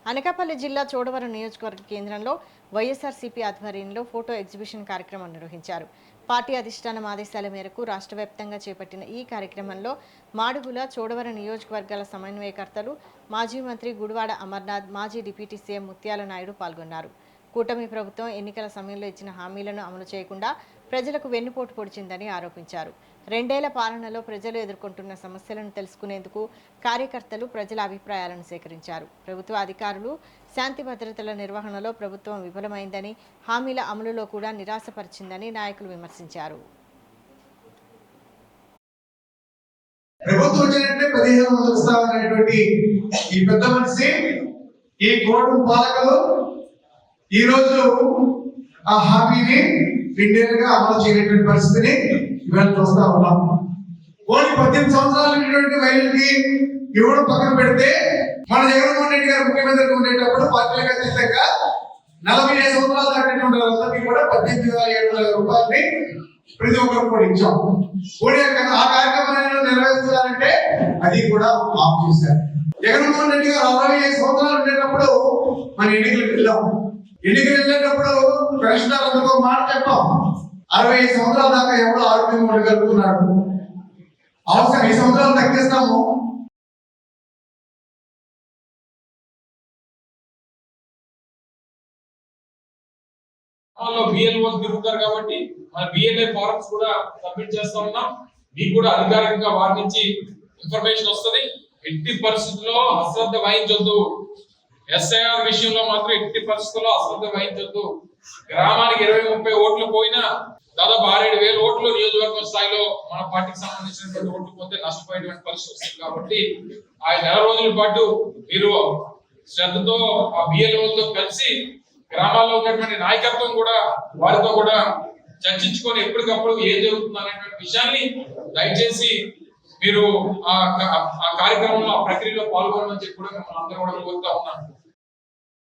అనకాపల్లి జిల్లా చోడవరం నియోజకవర్గ కేంద్రంలో వైఎస్ఆర్సీపీ ఆధ్వర్యంలో ఫోటో ఎగ్జిబిషన్ కార్యక్రమం నిర్వహించారు. పార్టీ అధిష్టానం ఆదేశాల మేరకు రాష్ట్ర వ్యాప్తంగా చేపట్టిన ఈ కార్యక్రమంలో మాడుగుల, చోడవరం నియోజకవర్గాల సమన్వయకర్తలు, మాజీ మంత్రి గుడివాడ అమర్నాథ్, మాజీ డిప్యూటీ సీఎం ముత్యాల నాయుడు పాల్గొన్నారు. కూటమి ప్రభుత్వం ఎన్నికల సమయంలో ఇచ్చిన హామీలను అమలు చేయకుండా ప్రజలకు వెన్నుపోటు పొడిచిందని ఆరోపించారు. 2 ఏళ్ల పాలనలో ప్రజలు ఎదుర్కొంటున్న సమస్యలను తెలుసుకునేందుకు కార్యకర్తలు ప్రజల అభిప్రాయాలను సేకరించారు. ప్రభుత్వ అధికారులు శాంతి భద్రతల నిర్వహణలో ప్రభుత్వం విఫలమైందని, హామీల అమలులో కూడా నిరాశపరిచిందని నాయకులు విమర్శించారు. ప్రభుత్వం వచ్చినట్టే 1500 ఇస్తామనేటువంటి ఈ పెద్ద మనిషి, ఈ కోటం పాలకులు ఈ రోజు ఆ హామీని 2 ఏళ్ళుగా అమలు చేయనటువంటి పరిస్థితిని ఇవాళ చూస్తా ఉన్నాం. ఓన్లీ 18 సంవత్సరాలు ఉన్నటువంటి మహిళలకి ఇవ్వడం పక్కన పెడితే, మన జగన్మోహన్ రెడ్డి గారు ముఖ్యమంత్రిగా ఉండేటప్పుడు పార్టీలకు అతీతంగా 45 సంవత్సరాలు దాటినటువంటి వాళ్ళందరికీ కూడా 18,700 రూపాయలని ప్రతి ఒక్కరు కూడా ఇచ్చాం. ఆ కార్యక్రమాన్ని నెరవేర్చాలంటే అది కూడా ఆఫ్ చేశారు. జగన్మోహన్ రెడ్డి గారు 65 సంవత్సరాలు ఉండేటప్పుడు మన ఎన్నికలకు వెళ్ళాం. ఎన్నికలు వెళ్ళేటప్పుడు పెన్షనర్లకు ఒక మాట చెప్పాం, 65 సంవత్సరాల దాకా ఎవరు ఆరోగ్యంగా ఉండగలుగుతున్నాడు, అవసరం 5 సంవత్సరాలు తగ్గిస్తాము. బిఎల్ఓ తిరుగుతారు కాబట్టి మన బిఎల్ఏ ఫారమ్స్ కూడా సబ్మిట్ చేస్తా ఉన్నాం. మీకు కూడా అధికారికంగా వారి నుంచి ఇన్ఫర్మేషన్ వస్తుంది. ఎట్టి పరిస్థితుల్లో అశ్రద్ధ వహించొద్దు. ఎస్ఐఆర్ విషయంలో మాత్రం ఎట్టి పరిస్థితుల్లో అశ్రద్ధ వహించొద్దు. గ్రామానికి 20-30 ఓట్లు పోయినా దాదాపు 6-7 ఓట్లు నియోజకవర్గం స్థాయిలో మన పార్టీకి సంబంధించినటువంటి ఓట్లు పోతే నష్టపోయేటువంటి పరిస్థితి వస్తుంది. కాబట్టి ఆ 4 రోజుల పాటు మీరు శ్రద్ధతో ఆ బిఎల్ఓలతో కలిసి గ్రామాల్లో ఉన్నటువంటి నాయకత్వం కూడా వారితో కూడా చర్చించుకొని ఎప్పటికప్పుడు ఏం జరుగుతుంది అనేటువంటి విషయాన్ని దయచేసి మీరు ఆ కార్యక్రమంలో ఆ ప్రక్రియలో పాల్గొనమని చెప్పి కూడా మిమ్మల్ని అందరూ కూడా కోరుతా ఉన్నాను.